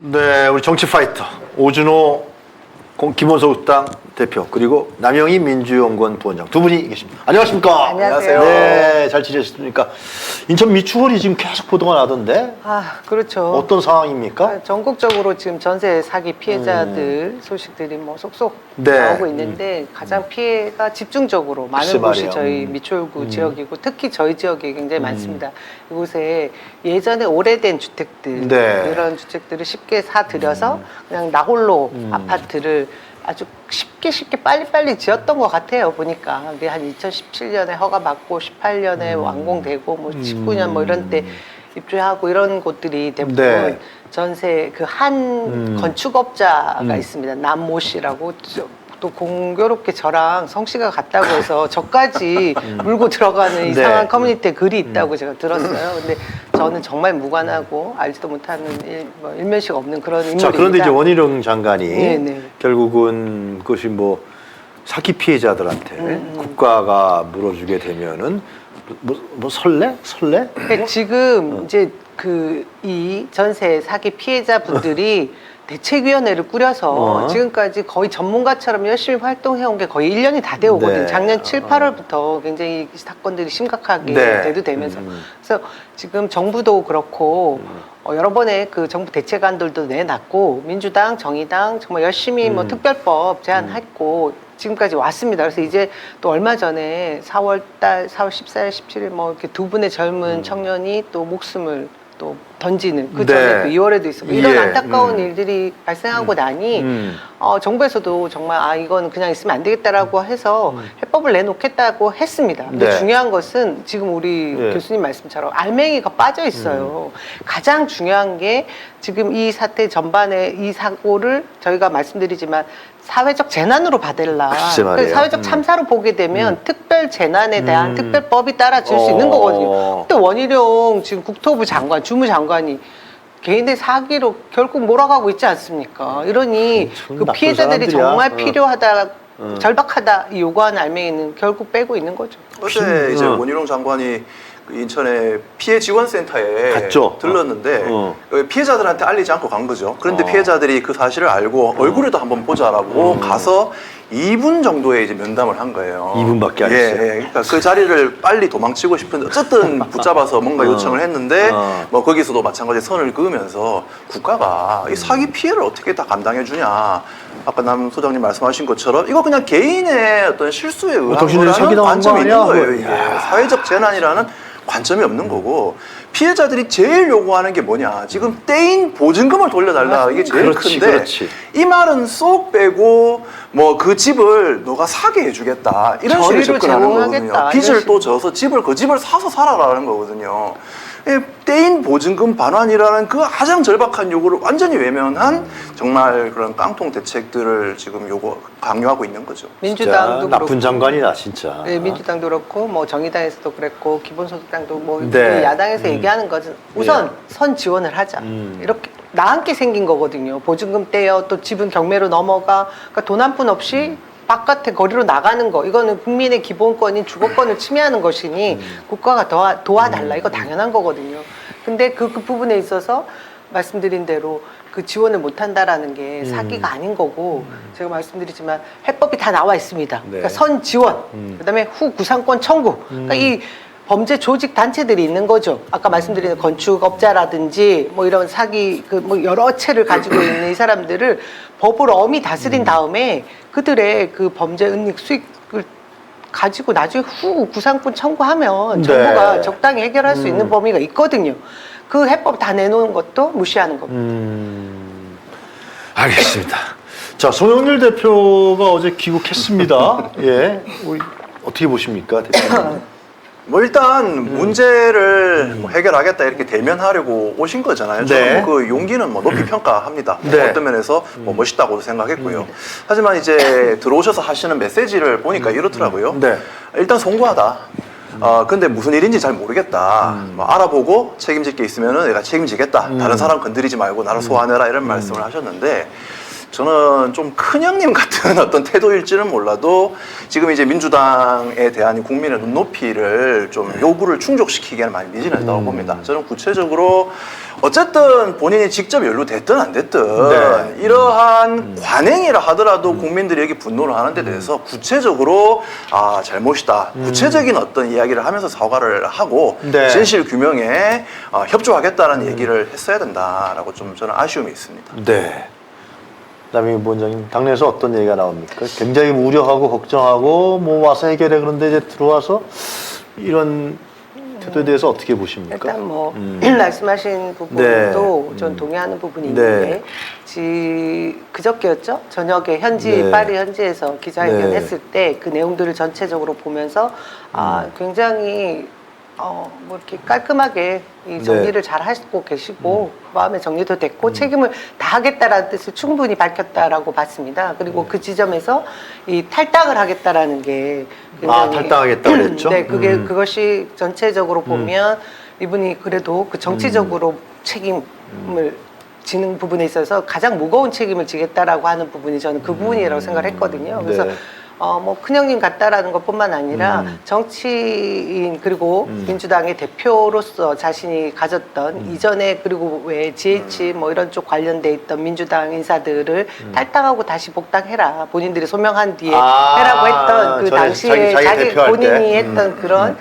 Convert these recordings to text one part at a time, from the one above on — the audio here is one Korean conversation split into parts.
네, 우리 정치 파이터 오준호 기본소득당 대표 그리고 남영희 민주연구원 부원장 두 분이 계십니다. 안녕하십니까? 안녕하세요. 네, 잘 지내셨습니까? 인천 미추홀이 지금 계속 보도가 나던데 아, 그렇죠. 어떤 상황입니까? 전국적으로 지금 전세 사기 피해자들 소식들이 뭐 속속 네. 나오고 있는데 가장 피해가 집중적으로 많은 글쎄 곳이 말이에요. 저희 미추홀구 지역이고 특히 저희 지역에 굉장히 많습니다. 이곳에 예전에 오래된 주택들 네. 이런 주택들을 쉽게 사들여서 그냥 나홀로 아파트를 아주 쉽게 빨리빨리 지었던 것 같아요. 보니까 그게 한 2017년에 허가 받고 18년에 완공되고 뭐 19년 뭐 이런 때 입주하고 이런 곳들이 대부분 네. 전세 그 한 건축업자가 있습니다. 남모 씨라고 또 공교롭게 저랑 성씨가 같다고 해서 저까지 물고 들어가는 이상한 네. 커뮤니티에 글이 있다고 제가 들었어요. 근데 저는 정말 무관하고 알지도 못하는 일면식 없는 그런 인물입니다. 자, 그런데 이제 원희룡 장관이 네네. 결국은 그것이 뭐 사기 피해자들한테 국가가 물어주게 되면은 뭐 설레? 근데 지금 이제 이 전세 사기 피해자분들이 대책위원회를 꾸려서 지금까지 거의 전문가처럼 열심히 활동해온 게 거의 1년이 다 되어 오거든요. 네. 작년 7, 8월부터 굉장히 사건들이 심각하게 네. 대두되면서 그래서 지금 정부도 그렇고 여러 번의 그 정부 대책안들도 내놨고 민주당, 정의당 정말 열심히 뭐 특별법 제안했고 지금까지 왔습니다. 그래서 이제 또 얼마 전에 4월 14일, 17일 뭐 이렇게 두 분의 젊은 청년이 또 목숨을 또 던지는 그 전에 네. 그 2월에도 있었고 이런 예. 안타까운 일들이 발생하고 나니 정부에서도 정말 이건 그냥 있으면 안 되겠다라고 해서 해법을 내놓겠다고 했습니다. 근데 네. 중요한 것은 지금 우리 예. 교수님 말씀처럼 알맹이가 빠져 있어요. 가장 중요한 게 지금 이 사태 전반에 이 사고를 저희가 말씀드리지만 사회적 재난으로 봐달라. 글쎄 말이에요. 사회적 참사로 보게 되면 특별 재난에 대한 특별법이 따라질 수 있는 거거든요. 또 원희룡 지금 국토부 장관, 주무장관이 개인의 사기로 결국 몰아가고 있지 않습니까? 이러니 참 그 나쁜 피해자들이 사람들이야. 정말 필요하다, 절박하다 이 요구하는 알맹이는 결국 빼고 있는 거죠. 어제 이제 원희룡 장관이 그 인천의 피해 지원센터에 갔죠? 들렀는데 피해자들한테 알리지 않고 간 거죠. 그런데 피해자들이 그 사실을 알고 얼굴에도 한번 보자라고 가서 2분 정도의 이제 면담을 한 거예요. 2분밖에 안 했어요. 예. 그러니까 그 자리를 빨리 도망치고 싶은데 어쨌든 붙잡아서 뭔가 요청을 했는데 뭐 거기서도 마찬가지 선을 그으면서 국가가 이 사기 피해를 어떻게 다 감당해 주냐. 아까 남 소장님 말씀하신 것처럼 이거 그냥 개인의 어떤 실수에 의한 당신들이 사기 거라는 당한 관점이 거 있는 아니야? 거예요. 이게 사회적 재난이라는 관점이 없는 거고 피해자들이 제일 요구하는 게 뭐냐 지금 떼인 보증금을 돌려달라 이게 제일 그렇지, 큰데 그렇지. 이 말은 쏙 빼고 뭐 그 집을 너가 사게 해주겠다 이런 식으로 저리로 접근하는 제공하겠다, 거거든요. 빚을 이런 또 져서 그 집을 사서 살아라는 거거든요. 떼인 보증금 반환이라는 그 가장 절박한 요구를 완전히 외면한 정말 그런 깡통 대책들을 지금 강요하고 있는 거죠. 민주당도 진짜 나쁜 그렇고. 장관이다 진짜. 네, 민주당도 그렇고 뭐 정의당에서도 그랬고 기본소득당도 뭐 네. 이 야당에서 얘기하는 것은 우선 선 지원을 하자 이렇게 나앉게 생긴 거거든요. 보증금 떼어 또 집은 경매로 넘어가 그러니까 돈 한 푼 없이 바깥에 거리로 나가는 거 이거는 국민의 기본권인 주거권을 침해하는 것이니 국가가 도와달라 이거 당연한 거거든요. 근데 그 부분에 있어서 말씀드린 대로 그 지원을 못한다라는 게 사기가 아닌 거고 제가 말씀드리지만 해법이 다 나와 있습니다. 네. 그러니까 선 지원, 그다음에 후 구상권 청구. 그러니까 이 범죄 조직 단체들이 있는 거죠. 아까 말씀드린 건축업자라든지 뭐 이런 사기 뭐 여러 채를 가지고 있는 이 사람들을 법으로 엄히 다스린 다음에 그들의 그 범죄 은닉 수익을 가지고 나중에 후 구상권 청구하면 정부가 적당히 해결할 수 있는 범위가 있거든요. 그 해법 다 내놓은 것도 무시하는 겁니다. 알겠습니다. 자, 송영길 대표가 어제 귀국했습니다. 예, 우리 어떻게 보십니까, 대표님? 뭐 일단 문제를 뭐 해결하겠다 이렇게 대면하려고 오신 거잖아요. 네. 저는 뭐 그 용기는 뭐 높이 평가합니다. 네. 어떤 면에서 뭐 멋있다고도 생각했고요. 하지만 이제 들어오셔서 하시는 메시지를 보니까 이렇더라고요. 네. 일단 송구하다. 근데 무슨 일인지 잘 모르겠다. 뭐 알아보고 책임질 게 있으면은 내가 책임지겠다. 다른 사람 건드리지 말고 나를 소환해라 이런 말씀을 하셨는데 저는 좀 큰형님 같은 어떤 태도일지는 몰라도 지금 이제 민주당에 대한 국민의 눈높이를 좀 요구를 충족시키기에는 많이 미진하다고 봅니다. 저는 구체적으로 어쨌든 본인이 직접 연루됐든 안 됐든 네. 이러한 관행이라 하더라도 국민들이 여기 분노를 하는 데 대해서 구체적으로 아 잘못이다 구체적인 어떤 이야기를 하면서 사과를 하고 네. 진실 규명에 협조하겠다는 얘기를 했어야 된다라고 좀 저는 아쉬움이 있습니다. 네. 남영희 부원장님, 당내에서 어떤 얘기가 나옵니까? 굉장히 우려하고 걱정하고 뭐 와서 해결해 그런데 이제 들어와서 이런 태도에 대해서 어떻게 보십니까? 일단 뭐 말씀하신 부분도 전 동의하는 부분이 있는데 그저께였죠? 저녁에 현지 파리 현지에서 기자회견 했을 때 그 내용들을 전체적으로 보면서 굉장히 뭐 이렇게 깔끔하게 이 정리를 잘 하시고 계시고 마음의 정리도 됐고 책임을 다하겠다라는 뜻을 충분히 밝혔다라고 봤습니다. 그리고 그 지점에서 이 탈당을 하겠다라는 게 굉장히 탈당하겠다 그랬죠? 네, 그것이 전체적으로 보면 이분이 그래도 그 정치적으로 책임을 지는 부분에 있어서 가장 무거운 책임을 지겠다라고 하는 부분이 저는 그 부분이라고 생각을 했거든요. 그래서 네. 뭐 큰형님 같다라는 것뿐만 아니라 정치인 그리고 민주당의 대표로서 자신이 가졌던 이전에 그리고 왜 GH 뭐 이런 쪽 관련돼 있던 민주당 인사들을 탈당하고 다시 복당해라 본인들이 소명한 뒤에 해라고 했던 그 전에 당시에 자기 대표할 본인이 때. 했던 그런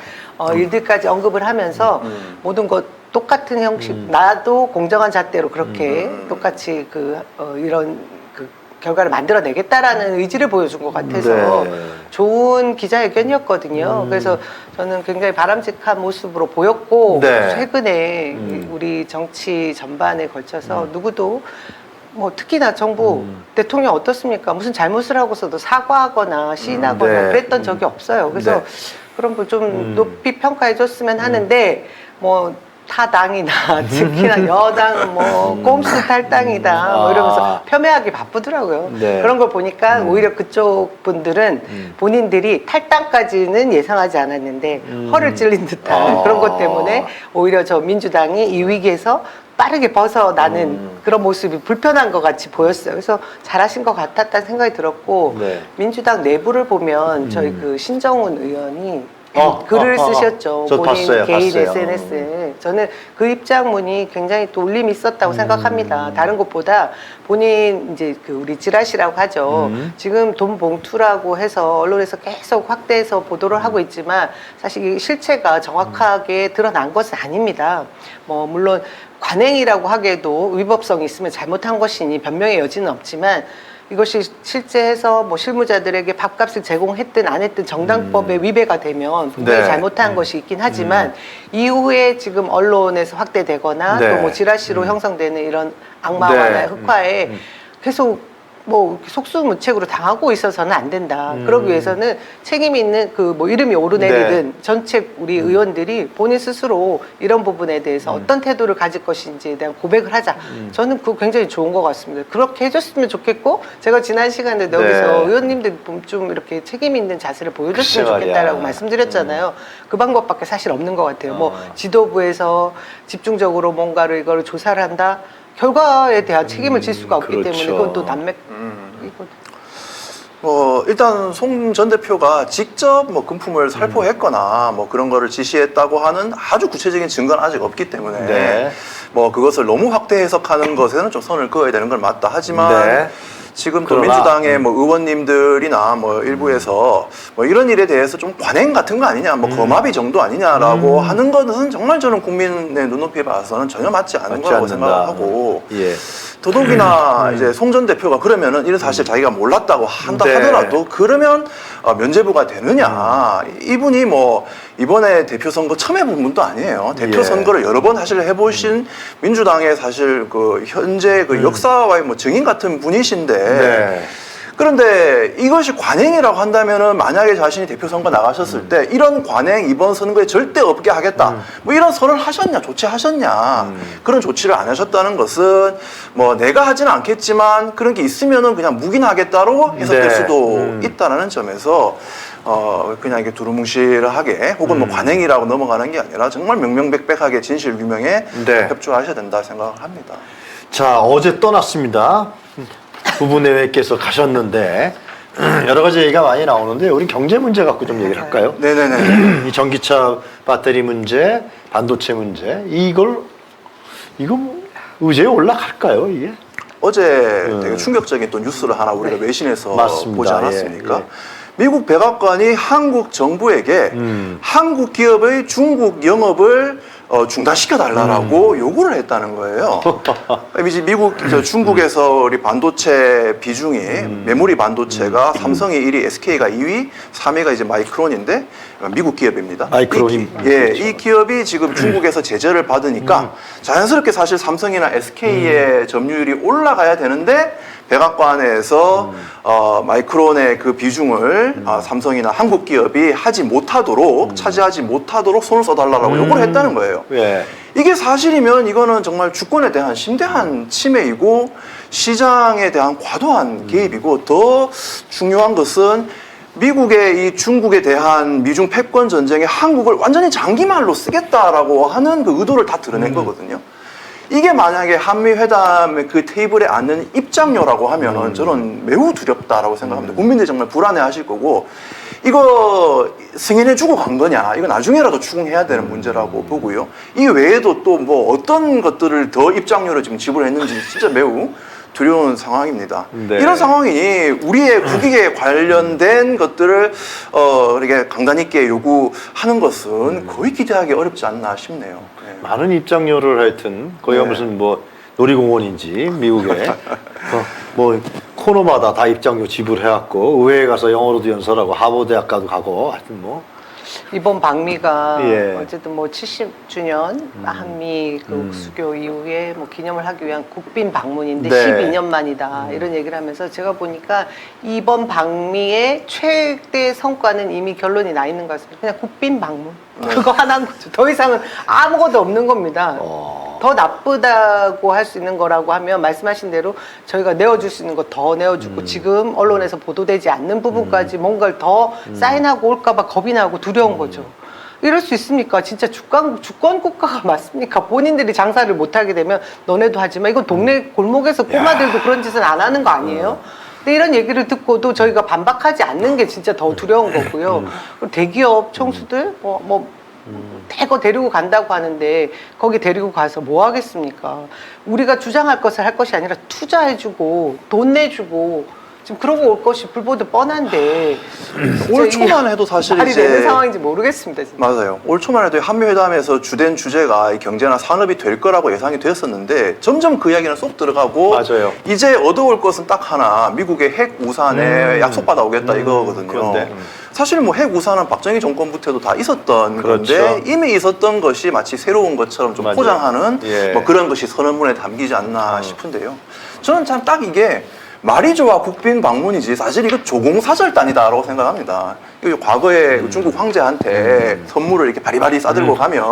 일들까지 언급을 하면서 모든 것 똑같은 형식 나도 공정한 잣대로 그렇게 똑같이 이런 결과를 만들어내겠다라는 의지를 보여준 것 같아서 좋은 기자회견이었거든요. 그래서 저는 굉장히 바람직한 모습으로 보였고 최근에 우리 정치 전반에 걸쳐서 누구도 뭐 특히나 정부 대통령 어떻습니까? 무슨 잘못을 하고서도 사과하거나 시인하거나 그랬던 적이 없어요. 그래서 그런 걸 좀 높이 평가해 줬으면 하는데 뭐 타당이나 특히나 여당 뭐 꼼수 탈당이다 뭐 이러면서 폄훼하기 바쁘더라고요. 그런 걸 보니까 오히려 그쪽 분들은 본인들이 탈당까지는 예상하지 않았는데 허를 찔린 듯한 그런 것 때문에 오히려 저 민주당이 이 위기에서 빠르게 벗어나는 그런 모습이 불편한 것 같이 보였어요. 그래서 잘하신 것 같았다는 생각이 들었고 민주당 내부를 보면 저희 그 신정훈 의원이 글을 쓰셨죠. 저 본인 봤어요. 개인 봤어요. SNS에. 저는 그 입장문이 굉장히 또 울림이 있었다고 생각합니다. 다른 것보다 본인 이제 우리 찌라시라고 하죠. 지금 돈 봉투라고 해서 언론에서 계속 확대해서 보도를 하고 있지만 사실 이 실체가 정확하게 드러난 것은 아닙니다. 뭐 물론 관행이라고 하기에도 위법성이 있으면 잘못한 것이니 변명의 여지는 없지만 이것이 실제해서 뭐 실무자들에게 밥값을 제공했든 안 했든 정당법에 위배가 되면 분명히 잘못한 것이 있긴 하지만 이후에 지금 언론에서 확대되거나 또 뭐 지라시로 형성되는 이런 악마화나 흑화에 계속 뭐 속수무책으로 당하고 있어서는 안 된다. 그러기 위해서는 책임 있는 뭐 이름이 오르내리든 전체 우리 의원들이 본인 스스로 이런 부분에 대해서 어떤 태도를 가질 것인지에 대한 고백을 하자. 저는 그거 굉장히 좋은 것 같습니다. 그렇게 해줬으면 좋겠고 제가 지난 시간에 여기서 의원님들 좀 이렇게 책임 있는 자세를 보여줬으면 좋겠다라고 말씀드렸잖아요. 그 방법밖에 사실 없는 것 같아요. 뭐 지도부에서 집중적으로 뭔가를 이걸 조사를 한다. 결과에 대한 책임을 질 수가 없기 때문에 그건 또 일단 송 전 대표가 직접 뭐 금품을 살포했거나 뭐 그런 거를 지시했다고 하는 아주 구체적인 증거는 아직 없기 때문에 뭐 그것을 너무 확대 해석하는 것에는 좀 선을 그어야 되는 건 맞다. 하지만 지금 또 민주당의 뭐 의원님들이나 뭐 일부에서 뭐 이런 일에 대해서 좀 관행 같은 거 아니냐, 뭐 거마비 정도 아니냐라고 하는 것은 정말 저는 국민의 눈높이에 봐서는 전혀 맞지 않는 거라고 생각하고 더더욱이나 이제 송 전 대표가 그러면은 이런 사실 자기가 몰랐다고 한다 하더라도 그러면 면죄부가 되느냐. 이분이 뭐 이번에 대표 선거 처음 해본 분도 아니에요. 대표 선거를 여러 번 사실 해보신 민주당의 사실 그 현재 그 역사와의 뭐 증인 같은 분이신데 그런데 이것이 관행이라고 한다면은 만약에 자신이 대표 선거 나가셨을 때 이런 관행 이번 선거에 절대 없게 하겠다. 뭐 이런 선언을 하셨냐, 조치하셨냐. 그런 조치를 안 하셨다는 것은 뭐 내가 하지는 않겠지만 그런 게 있으면은 그냥 묵인하겠다로 해석될 수도 있다라는 점에서 그냥 이게 두루뭉실하게 혹은 뭐 관행이라고 넘어가는 게 아니라 정말 명명백백하게 진실 규명에 협조하셔야 된다 생각을 합니다. 자, 어제 떠났습니다. 부부내외께서 가셨는데 여러 가지 얘기가 많이 나오는데 우리 경제 문제 갖고 좀 얘기를 할까요? 네네네. 이 전기차 배터리 문제, 반도체 문제 이거 뭐 의제에 올라갈까요 이게? 어제 되게 충격적인 또 뉴스를 하나 우리가 외신에서 맞습니다. 보지 않았습니까? 예, 예. 미국 백악관이 한국 정부에게 한국 기업의 중국 영업을 중단시켜 달라고 요구를 했다는 거예요. 이제 중국에서 우리 반도체 비중이 메모리 반도체가 삼성이 1위, SK가 2위, 3위가 이제 마이크론인데 미국 기업입니다. 마이크론이 이 기업이 지금 중국에서 제재를 받으니까 자연스럽게 사실 삼성이나 SK의 점유율이 올라가야 되는데 백악관에서 마이크론의 그 비중을 삼성이나 한국 기업이 차지하지 못하도록 손을 써달라고 요구를 했다는 거예요. 예. 이게 사실이면 이거는 정말 주권에 대한 심대한 침해이고 시장에 대한 과도한 개입이고 더 중요한 것은 미국의 이 중국에 대한 미중 패권 전쟁에 한국을 완전히 장기말로 쓰겠다라고 하는 그 의도를 다 드러낸 거거든요. 이게 만약에 한미 회담의 그 테이블에 앉는 입장료라고 하면은 저는 매우 두렵다라고 생각합니다. 국민들이 정말 불안해하실 거고 이거 승인해주고 간 거냐? 이거 나중에라도 추궁해야 되는 문제라고 보고요. 이 외에도 또 뭐 어떤 것들을 더 입장료로 지금 지불했는지 진짜 매우 두려운 상황입니다. 네. 이런 상황이니 우리의 국익에 관련된 것들을 이렇게 강단 있게 요구하는 것은 거의 기대하기 어렵지 않나 싶네요. 네. 많은 입장료를 하여튼 거기가 네. 무슨 뭐 놀이공원인지 미국에 뭐 코너마다 다 입장료 지불해갖고 의회에 가서 영어로도 연설하고 하버드대학 가고 하여튼 뭐 이번 방미가 예. 어쨌든 뭐 70주년 한미 그 수교 이후에 뭐 기념을 하기 위한 국빈 방문인데 네. 12년 만이다 이런 얘기를 하면서 제가 보니까 이번 방미의 최대 성과는 이미 결론이 나 있는 것 같습니다. 그냥 국빈 방문 그거 하나인 거죠. 더 이상은 아무것도 없는 겁니다. 더 나쁘다고 할 수 있는 거라고 하면 말씀하신 대로 저희가 내어줄 수 있는 거 더 내어주고 지금 언론에서 보도되지 않는 부분까지 뭔가를 더 사인하고 올까봐 겁이 나고 두려운 거죠. 이럴 수 있습니까? 진짜 주권 국가가 맞습니까? 본인들이 장사를 못하게 되면 너네도 하지 마. 이건 동네 골목에서 꼬마들도 그런 짓은 안 하는 거 아니에요? 근데 이런 얘기를 듣고도 저희가 반박하지 않는 게 진짜 더 두려운 거고요. 그리고 대기업 총수들 대거 데리고 간다고 하는데 거기 데리고 가서 뭐 하겠습니까? 우리가 주장할 것을 할 것이 아니라 투자해주고 돈 내주고 지금 그러고 올 것이 불보듯 뻔한데 올 초만 해도 사실 말이 이제 되는 상황인지 모르겠습니다. 진짜. 맞아요. 올 초만 해도 한미회담에서 주된 주제가 이 경제나 산업이 될 거라고 예상이 되었었는데 점점 그 이야기는 쏙 들어가고 맞아요. 이제 얻어올 것은 딱 하나 미국의 핵 우산에 약속받아 오겠다 이거거든요. 그런데, 사실 뭐 핵 우산은 박정희 정권부터도 다 있었던 그렇죠. 건데 이미 있었던 것이 마치 새로운 것처럼 좀 맞아요. 포장하는 예. 뭐 그런 것이 선언문에 담기지 않나 싶은데요. 저는 참 딱 이게 말이 좋아 국빈 방문이지 사실 이거 조공사절단이다라고 생각합니다. 이거 과거에 중국 황제한테 선물을 이렇게 바리바리 싸들고 가면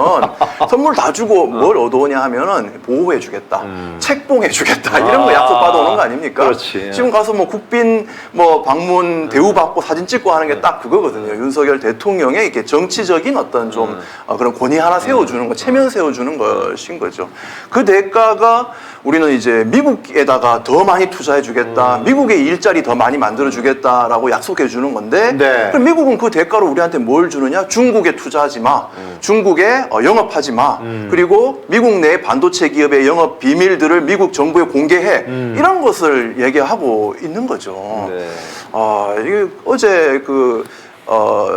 선물 다 주고 뭘 얻어오냐 하면은 보호해주겠다, 책봉해주겠다 이런 거 약속 받아오는 거 아닙니까? 그렇지. 지금 가서 뭐 국빈 뭐 방문 대우받고 사진 찍고 하는 게 딱 그거거든요. 윤석열 대통령의 이렇게 정치적인 어떤 좀 그런 권위 하나 세워주는 거, 체면 세워주는 것인 거죠. 그 대가가 우리는 이제 미국에다가 더 많이 투자해주겠다, 미국의 일자리 더 많이 만들어주겠다라고 약속해주는 건데, 네. 그럼 미국은 그 대가로 우리한테 뭘 주느냐? 중국에 투자하지 마, 중국에 영업하지 마, 그리고 미국 내 반도체 기업의 영업 비밀들을 미국 정부에 공개해, 이런 것을 얘기하고 있는 거죠. 네. 이게 어제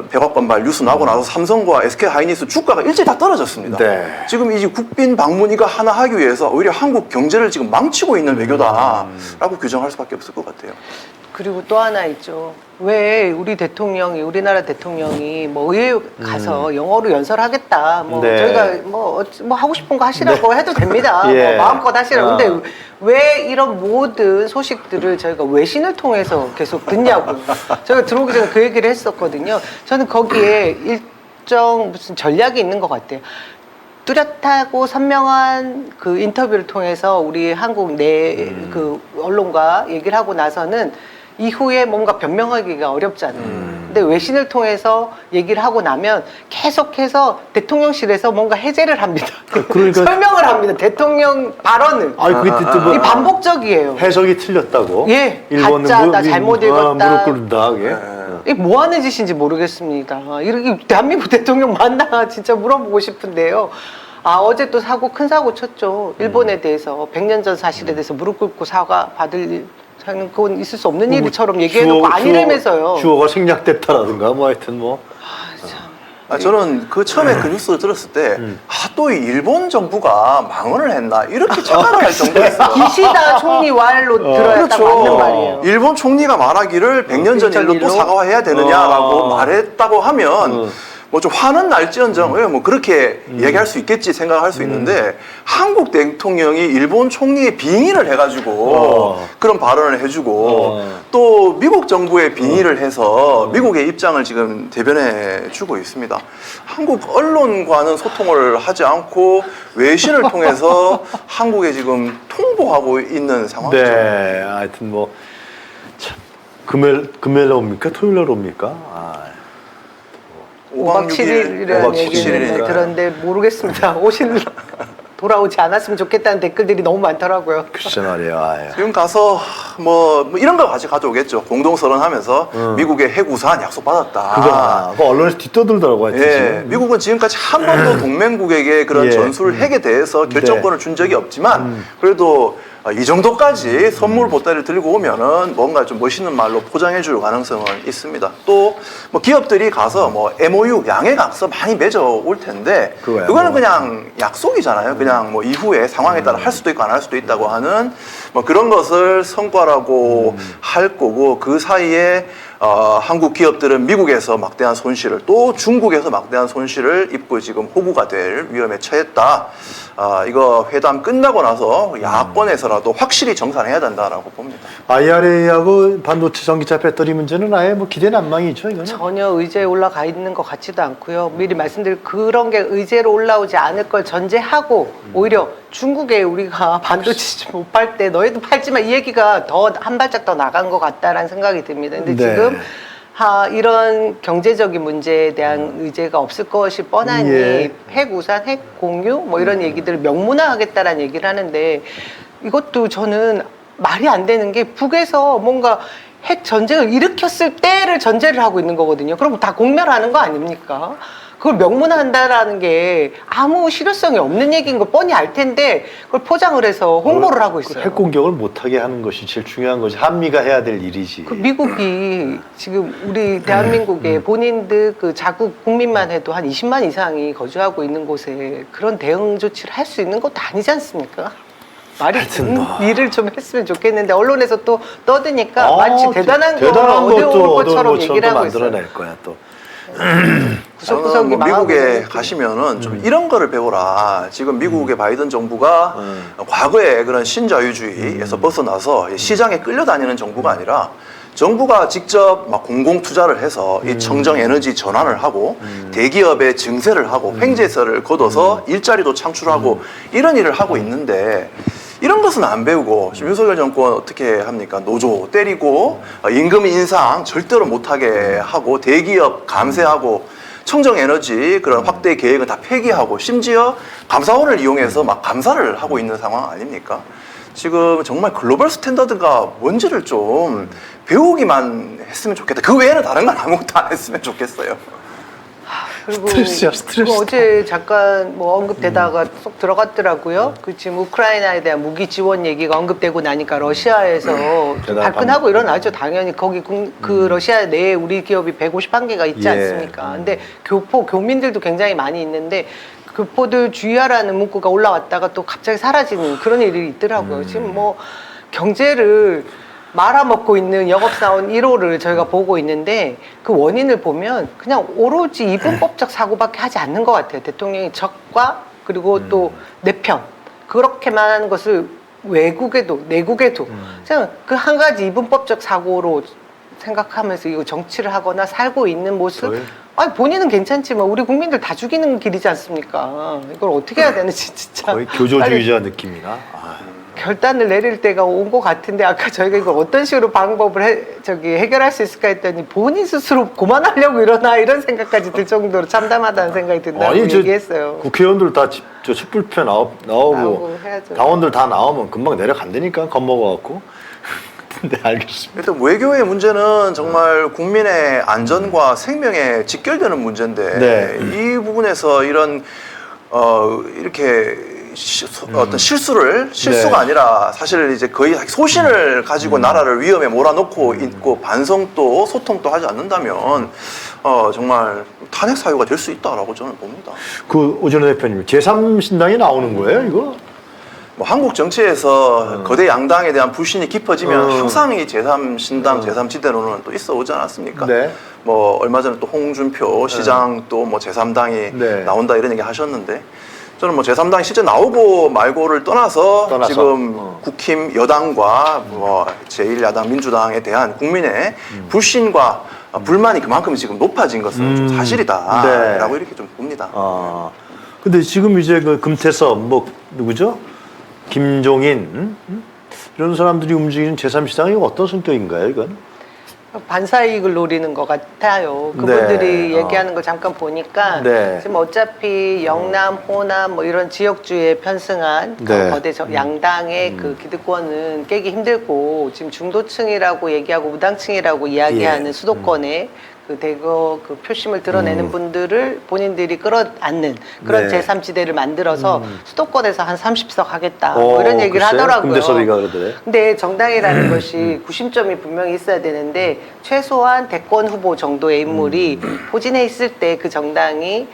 백악관 말 뉴스 나고 나서 삼성과 SK 하이닉스 주가가 일제히 다 떨어졌습니다. 네. 지금 이 국빈 방문 이거 하나 하기 위해서 오히려 한국 경제를 지금 망치고 있는 외교다라고 규정할 수밖에 없을 것 같아요. 그리고 또 하나 있죠. 왜 우리나라 대통령이 뭐 의회 가서 영어로 연설하겠다. 뭐 네. 저희가 뭐 하고 싶은 거 하시라고 해도 됩니다. 예. 뭐 마음껏 하시라고. 근데 왜 이런 모든 소식들을 저희가 외신을 통해서 계속 듣냐고. 저희가 들어오기 전에 그 얘기를 했었거든요. 저는 거기에 일정 무슨 전략이 있는 것 같아요. 뚜렷하고 선명한 그 인터뷰를 통해서 우리 한국 내 그 언론과 얘기를 하고 나서는 이후에 뭔가 변명하기가 어렵잖아요. 근데 외신을 통해서 얘기를 하고 나면 계속해서 대통령실에서 뭔가 해제를 합니다. 그러니까- 설명을 합니다. 대통령 발언을. 아니 그게 또 뭐 이 반복적이에요. 해석이 틀렸다고? 예, 일본은 가짜다, 잘못 읽었다. 무릎 꿇는다 하게. 이게 뭐 하는 짓인지 모르겠습니다. 이렇게 대한민국 대통령 만나 진짜 물어보고 싶은데요. 어제 또 큰 사고 쳤죠. 일본에 대해서 100년 전 사실에 대해서 무릎 꿇고 사과 받을 그건 있을 수 없는 일처럼 얘기해놓고 아니라면서요. 주어가 생략됐다라든가 뭐 하여튼 뭐. 저는 그 처음에 그 뉴스를 들었을 때, 또 이 일본 정부가 망언을 했나? 이렇게 착각을 할 정도였어요. 기시다 총리 말로 들어야 딱 맞는 말이에요. 일본 총리가 말하기를 100년 전 일로 또 사과해야 되느냐라고 말했다고 하면, 뭐 좀 화는 날지언정, 뭐 그렇게 얘기할 수 있겠지 생각할 수 있는데, 한국 대통령이 일본 총리의 빙의를 해가지고 그런 발언을 해주고, 또 미국 정부의 빙의를 해서 미국의 입장을 지금 대변해 주고 있습니다. 한국 언론과는 소통을 하지 않고 외신을 통해서 한국에 지금 통보하고 있는 상황이죠. 네, 하여튼 뭐 참, 금요일 날 옵니까? 토요일 날 옵니까? 5박 7일이라는 얘기는 들었는데 모르겠습니다. 돌아오지 않았으면 좋겠다는 댓글들이 너무 많더라고요. 글쎄 말이에요. 지금 가서 뭐 이런 거 가져오겠죠. 공동선언하면서 미국의 핵우산 약속받았다. 그거 언론에서 뒤떠들더라고요. 예, 미국은 지금까지 한 번도 동맹국에게 그런 예. 전술 핵에 대해서 결정권을 준 적이 없지만 그래도 이 정도까지 선물 보따리를 들고 오면은 뭔가 좀 멋있는 말로 포장해 줄 가능성은 있습니다. 또 뭐 기업들이 가서 뭐 MOU 양해각서 많이 맺어 올 텐데 그거야, 그거는 뭐. 그냥 약속이잖아요. 그냥 뭐 이후에 상황에 따라 할 수도 있고 안 할 수도 있다고 하는 뭐 그런 것을 성과라고 할 거고, 그 사이에 한국 기업들은 미국에서 막대한 손실을, 또 중국에서 막대한 손실을 입고 지금 호구가 될 위험에 처했다. 이거 회담 끝나고 나서 야권에서라도 확실히 정산해야 된다라고 봅니다. IRA하고 반도체 전기차 배터리 문제는 아예 뭐 기대 난망이죠, 이거는. 전혀 의제에 올라가 있는 것 같지도 않고요. 미리 말씀드릴 그런 게 의제로 올라오지 않을 걸 전제하고 오히려 중국에 우리가 반도체 못 팔 때 너희도 팔지만 이 얘기가 더 한 발짝 더 나간 것 같다라는 생각이 듭니다. 근데 네. 지금 이런 경제적인 문제에 대한 의제가 없을 것이 뻔하니 예. 핵 우산, 핵 공유 뭐 이런 얘기들을 명문화하겠다라는 얘기를 하는데, 이것도 저는 말이 안 되는 게 북에서 뭔가 핵 전쟁을 일으켰을 때를 전제를 하고 있는 거거든요. 그럼 다 공멸하는 거 아닙니까? 그걸 명문화한다라는 게 아무 실효성이 없는 얘기인 거 뻔히 알 텐데 그걸 포장을 해서 홍보를 하고 있어요. 핵 공격을 못하게 하는 것이 제일 중요한 거지. 한미가 해야 될 일이지. 그 미국이 지금 우리 대한민국에 본인들 그 자국 국민만 해도 한 20만 이상이 거주하고 있는 곳에 그런 대응 조치를 할 수 있는 것도 아니지 않습니까? 말이 되는 일을 좀 했으면 좋겠는데 언론에서 또 떠드니까 마치 대단한 거 어려운 것처럼 얘기를 하고 있어요. 만들어낼 거야 또. 구석구석이 뭐 망하고 미국에 있는 가시면은 좀 이런 거를 배워라. 지금 미국의 바이든 정부가 과거의 그런 신자유주의에서 벗어나서 시장에 끌려다니는 정부가 아니라 정부가 직접 막 공공 투자를 해서 이 청정 에너지 전환을 하고 대기업에 증세를 하고 횡재세를 걷어서 일자리도 창출하고 이런 일을 하고 있는데, 이런 것은 안 배우고 지금 윤석열 정권 어떻게 합니까? 노조 때리고 임금 인상 절대로 못하게 하고 대기업 감세하고 청정에너지 그런 확대 계획은 다 폐기하고 심지어 감사원을 이용해서 막 감사를 하고 있는 상황 아닙니까? 지금 정말 글로벌 스탠다드가 뭔지를 좀 배우기만 했으면 좋겠다. 그 외에는 다른 건 아무것도 안 했으면 좋겠어요. 그리고 스트레스야, 스트레스. 그거 어제 잠깐 뭐 언급되다가 쏙 들어갔더라고요. 그 지금 우크라이나에 대한 무기 지원 얘기가 언급되고 나니까 러시아에서 좀 발끈하고 일어나죠. 당연히 거기 그 러시아 내에 우리 기업이 151개가 있지 예. 않습니까? 근데 교민들도 굉장히 많이 있는데 교포들 주의하라는 문구가 올라왔다가 또 갑자기 사라지는 그런 일이 있더라고요. 지금 뭐 경제를 말아먹고 있는 영업사원 1호를 저희가 보고 있는데 그 원인을 보면 그냥 오로지 이분법적 사고밖에 하지 않는 것 같아요. 대통령이 적과 그리고 또 내 편 그렇게만 하는 것을 외국에도 내국에도 그냥 그 한 가지 이분법적 사고로 생각하면서 이거 정치를 하거나 살고 있는 모습. 아니 본인은 괜찮지만 우리 국민들 다 죽이는 길이지 않습니까? 이걸 어떻게 해야 되는지 진짜 거의 교조주의자 느낌이나. 결단을 내릴 때가 온 것 같은데 아까 저희가 이걸 어떤 식으로 방법을 해결할 수 있을까 했더니 본인 스스로 그만하려고 이러나 이런 생각까지 들 정도로 참담하다는 생각이 든다고 얘기했어요. 국회의원들 다 저 촛불표 나오고 해야죠. 당원들 다 나오면 금방 내려간다니까 겁먹어갖고. 근데 알겠습니다. 일단 외교의 문제는 정말 국민의 안전과 생명에 직결되는 문제인데 네. 이 부분에서 이런 이렇게 어떤 실수가 네. 아니라 사실 이제 거의 소신을 가지고 나라를 위험에 몰아넣고 있고 반성도 소통도 하지 않는다면 정말 탄핵 사유가 될 수 있다라고 저는 봅니다. 그 오전에 대표님 제3신당이 나오는 거예요, 이거? 뭐 한국 정치에서 거대 양당에 대한 불신이 깊어지면 항상 이 제3신당, 제3지대로는 또 있어 오지 않았습니까? 네. 뭐 얼마 전에 또 홍준표 시장 또 뭐 제3당이 네. 나온다 이런 얘기 하셨는데 저는 뭐 제3당이 실제 나오고 말고를 떠나서 지금 국힘 여당과 뭐 제1야당 민주당에 대한 국민의 불신과 불만이 그만큼 지금 높아진 것은 좀 사실이다라고 네. 이렇게 좀 봅니다. 근데 지금 이제 그 금태섭 뭐 누구죠? 김종인 이런 사람들이 움직이는 제3시당이 어떤 성격인가요, 이건? 반사이익을 노리는 것 같아요. 그분들이 네. 얘기하는 걸 잠깐 보니까 네. 지금 어차피 영남, 호남 뭐 이런 지역주의에 편승한 그 네. 거대 양당의 그 기득권은 깨기 힘들고 지금 중도층이라고 얘기하고 무당층이라고 이야기하는 예. 수도권에 그 대거 그 표심을 드러내는 분들을 본인들이 끌어안는 그런 네. 제3지대를 만들어서 수도권에서 한 30석 하겠다 뭐 이런 얘기를 글쎄요? 하더라고요. 금태섭이가 그러더래. 근데 정당이라는 것이 구심점이 분명히 있어야 되는데 최소한 대권 후보 정도의 인물이 포진해 있을 때 그 정당이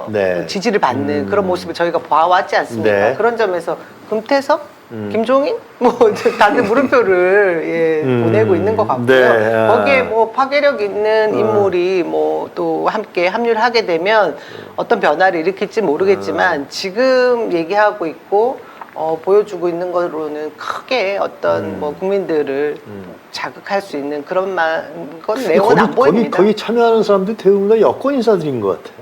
네. 지지를 받는 그런 모습을 저희가 봐왔지 않습니까? 네. 그런 점에서 금태섭, 김종인 뭐 다들 물음표를 보내고 있는 것 같고요. 네. 거기에 뭐 파괴력 있는 인물이 뭐 또 함께 합류를 하게 되면 어떤 변화를 일으킬지 모르겠지만 지금 얘기하고 있고 보여주고 있는 거로는 크게 어떤 뭐 국민들을 자극할 수 있는 그런 건 내용은 안 보입니다. 거기 참여하는 사람들이 대부분 다 여권 인사들인 것 같아.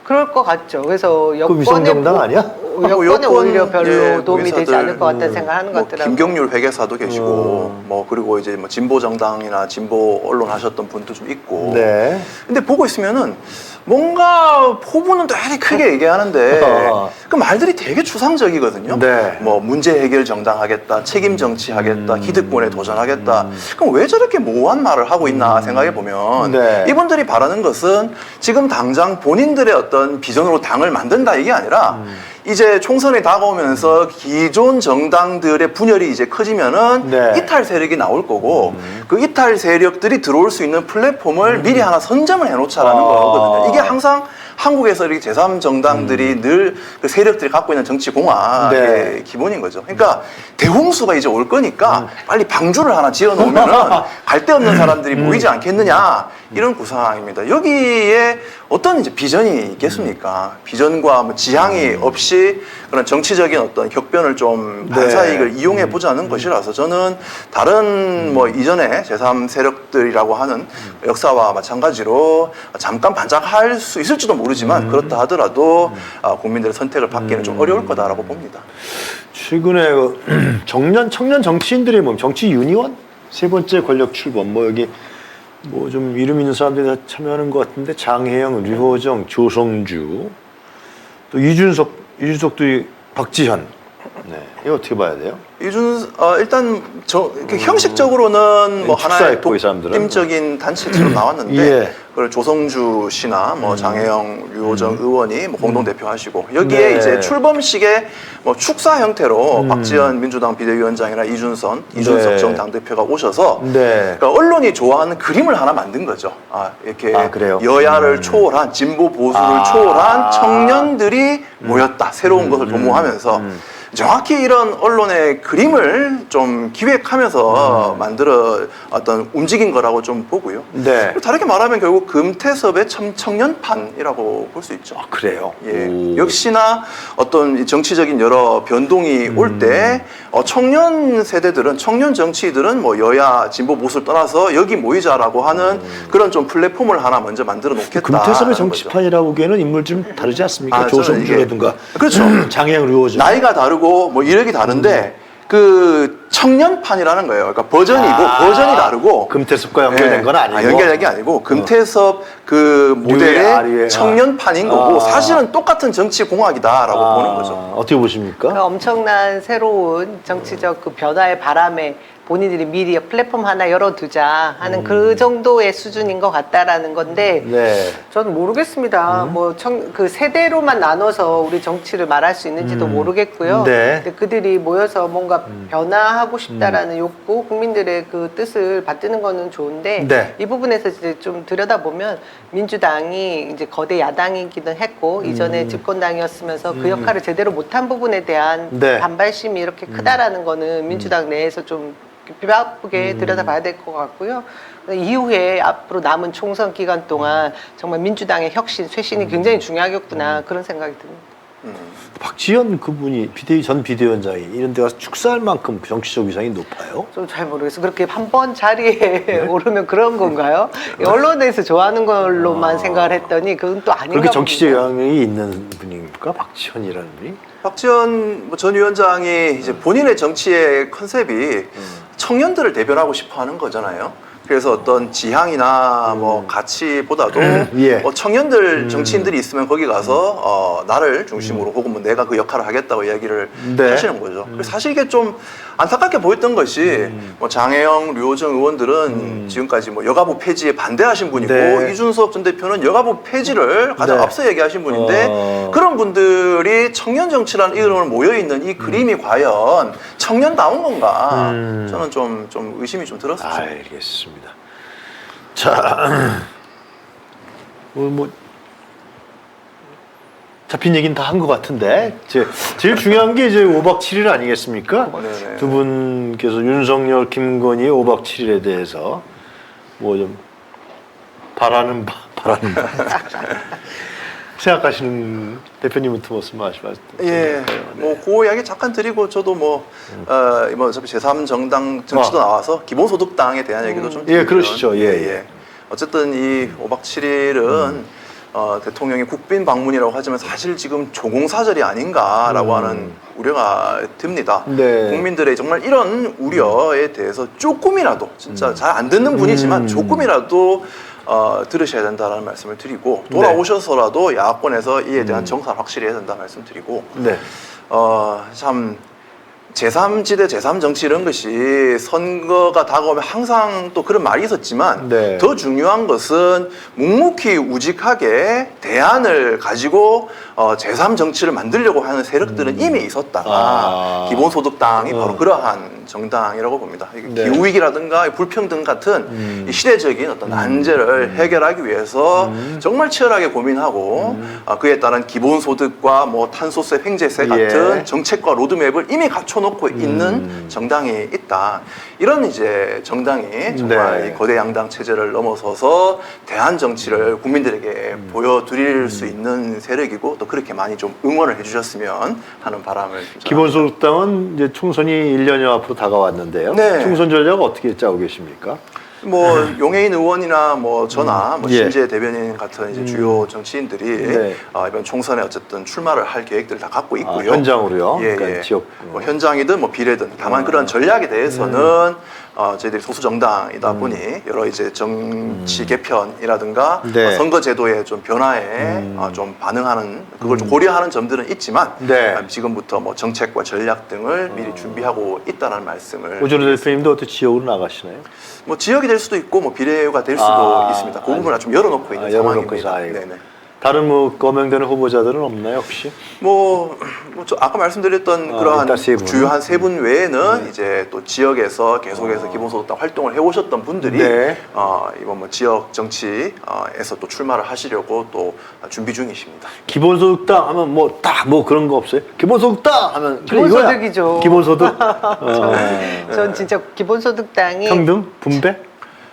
그럴 것 같죠. 그래서 여권에 위성정당 아니야? 여권에 여권, 오히려 별로 예, 도움이 되지 의사들, 않을 것 같다는 생각을 하는 것 같더라고요. 김경률 회계사도 계시고 뭐 그리고 이제 뭐 진보 정당이나 진보 언론 하셨던 분도 좀 있고. 네. 근데 보고 있으면은 뭔가 포부는 되게 크게 얘기하는데 그 말들이 되게 추상적이거든요. 네. 뭐 문제 해결 정당 하겠다, 책임 정치 하겠다, 기득권에 도전하겠다. 그럼 왜 저렇게 모호한 말을 하고 있나 생각해 보면 네. 이분들이 바라는 것은 지금 당장 본인들의 어떤 비전으로 당을 만든다 이게 아니라 이제 총선이 다가오면서 기존 정당들의 분열이 이제 커지면은 네. 이탈 세력이 나올 거고 그 이탈 세력들이 들어올 수 있는 플랫폼을 미리 하나 선점을 해놓자라는 거거든요. 이게 항상 한국에서 이렇게 제3정당들이 늘 그 세력들이 갖고 있는 정치 공학의 네. 기본인 거죠. 그러니까 대홍수가 이제 올 거니까 빨리 방주를 하나 지어 놓으면은 갈데 없는 사람들이 모이지 않겠느냐 이런 구상입니다. 여기에 어떤 이제 비전이 있겠습니까? 비전과 뭐 지향이 없이 그런 정치적인 어떤 격변을 좀 반사이익을 이용해 보자는 것이라서 저는 다른 뭐 이전에 제3 세력들이라고 하는 역사와 마찬가지로 잠깐 반짝할 수 있을지도 모르지만 그렇다 하더라도 국민들의 선택을 받기는 좀 어려울 거다라고 봅니다. 최근에 그 청년 정치인들이 뭐 정치 유니원 세 번째 권력 출범 뭐 여기 뭐 좀 이름 있는 사람들이 다 참여하는 것 같은데 장혜영, 류호정, 조성주 또 이준석도 박지현 네 이거 어떻게 봐야 돼요? 일단 형식적으로는 뭐 하나의 축사했고, 이 사람들은. 독립적인 단체처럼 나왔는데 예. 그걸 조성주 씨나 뭐 장혜영, 류호정 의원이 뭐 공동 대표하시고 여기에 네. 이제 출범식에 뭐 축사 형태로 박지원 민주당 비대위원장이나 이준석 네. 전 당대표가 오셔서 네. 그러니까 언론이 좋아하는 그림을 하나 만든 거죠. 이렇게 그래요? 여야를 초월한 진보 보수를 초월한 청년들이 모였다. 새로운 것을 도모하면서 정확히 이런 언론의 그림을 좀 기획하면서 만들어 어떤 움직인 거라고 좀 보고요. 네. 다르게 말하면 결국 금태섭의 청년판이라고 볼 수 있죠. 그래요. 예, 오. 역시나 어떤 이 정치적인 여러 변동이 올 때 청년 세대들은 청년 정치들은 뭐 여야 진보 보수를 떠나서 여기 모이자라고 하는 그런 좀 플랫폼을 하나 먼저 만들어 놓겠다. 금태섭의 정치판이라고 보기에는 인물 좀 다르지 않습니까? 저는 조성주라든가 그렇죠. 장혜영, 류호정 나이가 다르고 뭐 이력이 다른데 그 청년판이라는 거예요. 그러니까 버전이고 버전이 다르고 금태섭과 연결된 건 아니고 연결된 게 아니고 금태섭 그 모델의 아리에, 청년판인 거고 사실은 똑같은 정치 공학이다라고 보는 거죠. 어떻게 보십니까? 그 엄청난 새로운 정치적 그 변화의 바람에 본인들이 미리 플랫폼 하나 열어두자 하는 그 정도의 수준인 것 같다라는 건데 네. 저는 모르겠습니다. 그 세대로만 나눠서 우리 정치를 말할 수 있는지도 모르겠고요. 네. 근데 그들이 모여서 뭔가 변화하고 싶다라는 욕구, 국민들의 그 뜻을 받드는 거는 좋은데 네. 이 부분에서 이제 좀 들여다보면 민주당이 이제 거대 야당이기는 했고 이전에 집권당이었으면서 그 역할을 제대로 못한 부분에 대한 네. 반발심이 이렇게 크다라는 거는 민주당 내에서 좀 뼈아프게 들여다봐야 될 것 같고요. 이후에 앞으로 남은 총선 기간 동안 정말 민주당의 혁신, 쇄신이 굉장히 중요하겠구나 그런 생각이 듭니다. 박지원 그분이 전 비대위원장이 이런 데 가서 축사할 만큼 정치적 위상이 높아요? 좀 잘 모르겠어요. 그렇게 한 번 자리에 오르면 그런 건가요? 언론에서 좋아하는 걸로만 생각을 했더니 그건 또 아닌가 그렇게 정치적 봅니다. 영향이 있는 분입니까? 박지원이라는 분이? 박지원 전 위원장이 이제 본인의 정치의 컨셉이 청년들을 대변하고 싶어 하는 거잖아요. 그래서 어떤 지향이나 뭐 가치보다도 예. 뭐 청년들 정치인들이 있으면 거기 가서 나를 중심으로 혹은 뭐 내가 그 역할을 하겠다고 이야기를 네. 하시는 거죠. 그래서 사실 이게 좀 안타깝게 보였던 것이 뭐 장혜영, 류호정 의원들은 지금까지 뭐 여가부 폐지에 반대하신 분이고 네. 이준석 전 대표는 여가부 폐지를 가장 네. 앞서 얘기하신 분인데 그런 분들이 청년 정치라는 이름으로 모여 있는 이 그림이 과연 청년다운 건가? 저는 좀 의심이 좀 들었었죠. 알겠습니다. 자, 뭐 잡힌 얘기는 다 한 것 같은데 제일 중요한 게 이제 5박 7일 아니겠습니까? 네네. 두 분께서 윤석열, 김건희 5박 7일에 대해서 뭐 좀 바라는 바 생각하시는 대표님부터 말씀하시면 예, 뭐 그 이야기 잠깐 드리고 저도 뭐 어차피 제3정당 정치도 나와서 기본소득당에 대한 얘기도 좀 예, 드리면, 그러시죠. 예. 어쨌든 이 5박 7일은 대통령이 국빈 방문이라고 하지만 사실 지금 조공사절이 아닌가라고 하는 우려가 듭니다. 네. 국민들의 정말 이런 우려에 대해서 조금이라도 진짜 잘 안 듣는 분이지만 조금이라도 들으셔야 된다는 말씀을 드리고 돌아오셔서라도 야권에서 이에 대한 정사를 확실히 해야 된다는 말씀드리고 네. 참 제3지대 제3정치 이런 것이 선거가 다가오면 항상 또 그런 말이 있었지만 네. 더 중요한 것은 묵묵히 우직하게 대안을 가지고 제3정치를 만들려고 하는 세력들은 이미 있었다. 기본소득당이 바로 그러한 정당이라고 봅니다. 네. 기후위기라든가 불평등 같은 이 시대적인 어떤 난제를 해결하기 위해서 정말 치열하게 고민하고 그에 따른 기본소득과 뭐 탄소세, 횡재세 같은 예. 정책과 로드맵을 이미 갖춰놓고 있는 정당이 있다. 이런 이제 정당이 정말 네. 이 거대 양당 체제를 넘어서서 대한 정치를 국민들에게 보여드릴 수 있는 세력이고 또 그렇게 많이 좀 응원을 해주셨으면 하는 바람을 좀 기본소득당은 이제 총선이 1년여 앞으로 다가왔는데요. 네. 총선 전략 어떻게 짜고 계십니까? 뭐 용해인 의원이나 뭐 저나 뭐 예. 신재 대변인 같은 이제 주요 정치인들이 네. 이번 총선에 어쨌든 출마를 할 계획들을 다 갖고 있고요. 현장으로요? 예, 그러니까 예. 지역 뭐 현장이든 뭐 비례든 다만 그런 전략에 대해서는 저희들이 소수 정당이다 보니 여러 이제 정치 개편이라든가 네. 선거 제도의 좀 변화에 좀 반응하는 그걸 좀 고려하는 점들은 있지만 네. 지금부터 뭐 정책과 전략 등을 미리 준비하고 있다는 말씀을 오준호 대표님도 어떻게 지역으로 나가시나요? 뭐 지역이 될 수도 있고 뭐 비례가 될 수도 있습니다. 그 부분을 좀 열어놓고 있는 열어놓고 상황입니다. 있어요. 네네. 다른 뭐 거명되는 후보자들은 없나요 혹시? 저 아까 말씀드렸던 그러한 일단 세 분. 주요 한 세 분 외에는 이제 또 지역에서 계속해서 기본소득당 활동을 해오셨던 분들이 네. 이번 뭐 지역 정치에서 또 출마를 하시려고 또 준비 중이십니다. 기본소득당 하면 뭐 딱 뭐 그런 거 없어요? 기본소득당 하면 그래, 이거야. 기본소득이죠. 기본소득. 전 진짜 기본소득당이 평등 분배?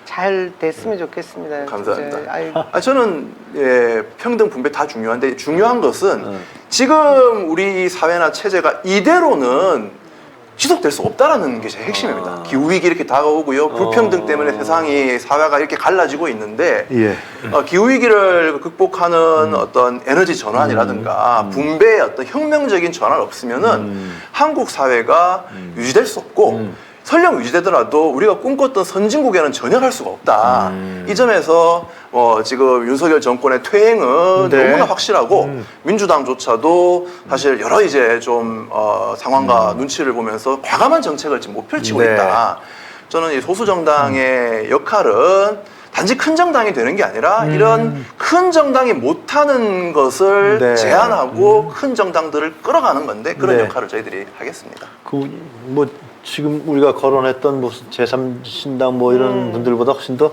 잘 됐으면 좋겠습니다. 감사합니다. 진짜. 아이, 저는 평등 분배 다 중요한데 중요한 것은 지금 우리 사회나 체제가 이대로는 지속될 수 없다라는 게 제 핵심입니다. 기후위기 이렇게 다가오고요. 불평등 때문에 세상이, 사회가 이렇게 갈라지고 있는데, 예. 기후위기를 극복하는 어떤 에너지 전환이라든가 분배의 어떤 혁명적인 전환이 없으면은 한국 사회가 유지될 수 없고, 설령 유지되더라도 우리가 꿈꿨던 선진국에는 전혀 갈 수가 없다. 이 점에서 지금 윤석열 정권의 퇴행은 네. 너무나 확실하고 민주당조차도 사실 여러 이제 좀 상황과 눈치를 보면서 과감한 정책을 지금 못 펼치고 네. 있다. 저는 이 소수 정당의 역할은 단지 큰 정당이 되는 게 아니라 이런 큰 정당이 못하는 것을 네. 제한하고 큰 정당들을 끌어가는 건데 그런 네. 역할을 저희들이 하겠습니다. 뭐 지금 우리가 거론했던 무슨 제3신당 뭐 이런 분들보다 훨씬 더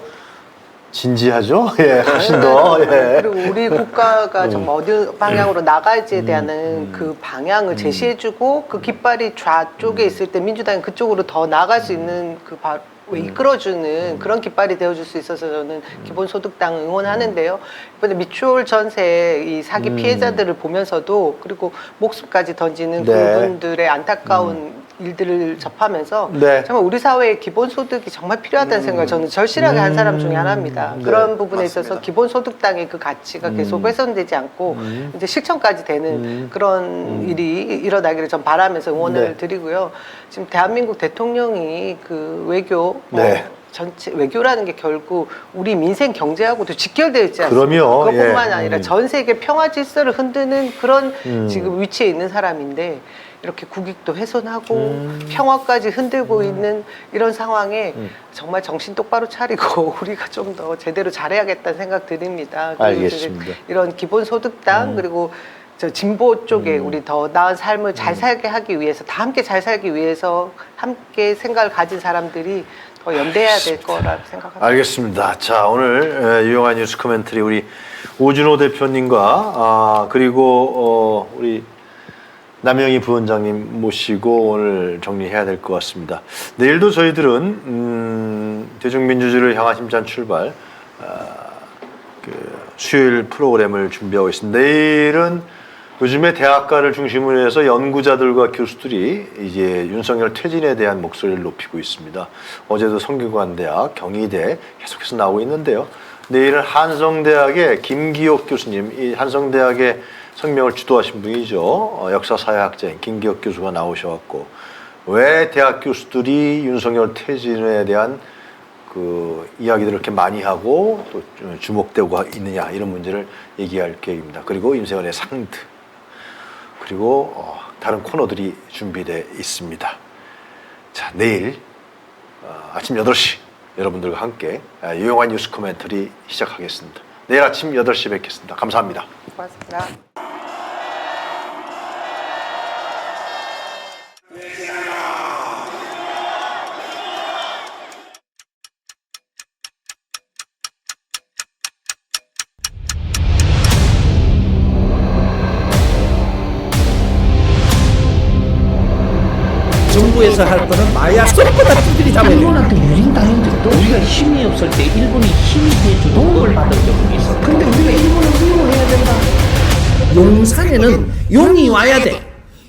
진지하죠? 예, 훨씬 더. 예. 그리고 우리 국가가 정말 어디 방향으로 나갈지에 대한 그 방향을 제시해주고 그 깃발이 좌쪽에 있을 때 민주당이 그쪽으로 더 나갈 수 있는 그 이끌어주는 그런 깃발이 되어줄 수 있어서 저는 기본소득당 응원하는데요. 이번에 미추홀 전세 이 사기 피해자들을 보면서도 그리고 목숨까지 던지는 네. 그분들의 안타까운 일들을 접하면서 네. 정말 우리 사회에 기본소득이 정말 필요하다는 생각을 저는 절실하게 한 사람 중에 하나입니다. 네. 그런 부분에 맞습니다. 있어서 기본소득당의 그 가치가 계속 훼손되지 않고 이제 실천까지 되는 그런 일이 일어나기를 전 바라면서 응원을 네. 드리고요. 지금 대한민국 대통령이 그 외교 네. 전체 외교라는 게 결국 우리 민생 경제하고도 직결되어 있지 않습니까? 그럼요. 그것뿐만 예. 아니라 전 세계 평화 질서를 흔드는 그런 지금 위치에 있는 사람인데 이렇게 국익도 훼손하고 평화까지 흔들고 있는 이런 상황에 정말 정신 똑바로 차리고 우리가 좀 더 제대로 잘해야겠다는 생각 드립니다. 그리고 알겠습니다. 이런 기본소득당 그리고 저 진보 쪽에 우리 더 나은 삶을 잘 살게 하기 위해서 다 함께 잘 살기 위해서 함께 생각을 가진 사람들이 더 연대해야 될 거라고 생각합니다. 알겠습니다. 자, 오늘 유용한 뉴스 코멘터리 우리 오준호 대표님과 그리고 우리 남영희 부원장님 모시고 오늘 정리해야 될 것 같습니다. 내일도 저희들은 대중민주주의를 향한 힘찬 출발 그 수요일 프로그램을 준비하고 있습니다. 내일은 요즘에 대학가를 중심으로 해서 연구자들과 교수들이 이제 윤석열 퇴진에 대한 목소리를 높이고 있습니다. 어제도 성균관대학, 경희대 계속해서 나오고 있는데요. 내일은 한성대학의 김기옥 교수님, 이 한성대학의 성명을 주도하신 분이죠. 역사사회학자인 김기옥 교수가 나오셔갖고 왜 대학 교수들이 윤석열 퇴진에 대한 그 이야기들을 이렇게 많이 하고 또 주목되고 있느냐 이런 문제를 얘기할 계획입니다. 그리고 임세원의 상드 그리고 다른 코너들이 준비되어 있습니다. 자, 내일 아침 8시 여러분들과 함께 유용한 뉴스 코멘터리 시작하겠습니다. 내일 아침 8시 뵙겠습니다. 감사합니다. 고맙습니다. 정부에서 할 거는 마약 쏙보다 두들이 잡아야 돼. 일본한테 유린당했는데도 우리가 힘이 없을 때 일본이 힘이 돼주는 도움을 받은 적이 있어. 근데 우리가 일본을 미워해야 된다. 용산에는 용이 와야 돼.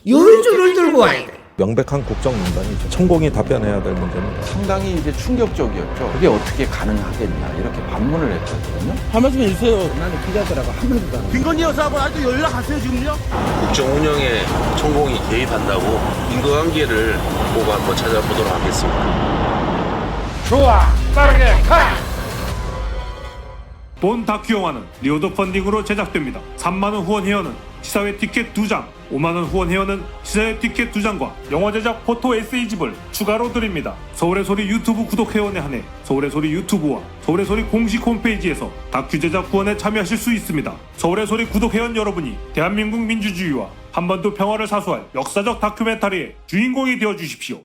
요주를 들고 와야 돼. 명백한 국정농단이죠. 천공이 답변해야 될 문제입니다. 상당히 이제 충격적이었죠. 그게 어떻게 가능하겠냐 이렇게 반문을 했거든요. 한마디 해주세요. 나는 기자들하고 한 번도 안 해. 김건희 여사하고 아직 연락하세요 지금요? 국정 운영에 천공이 개입한다고 인과관계를 보고 한번 찾아보도록 하겠습니다. 좋아, 빠르게 가! 본 다큐 영화는 리오더 펀딩으로 제작됩니다. 3만원 후원 회원은 시사회 티켓 2장, 5만원 후원 회원은 시사회 티켓 2장과 영화 제작 포토 에세이집을 추가로 드립니다. 서울의 소리 유튜브 구독 회원에 한해 서울의 소리 유튜브와 서울의 소리 공식 홈페이지에서 다큐 제작 후원에 참여하실 수 있습니다. 서울의 소리 구독 회원 여러분이 대한민국 민주주의와 한반도 평화를 사수할 역사적 다큐멘터리의 주인공이 되어주십시오.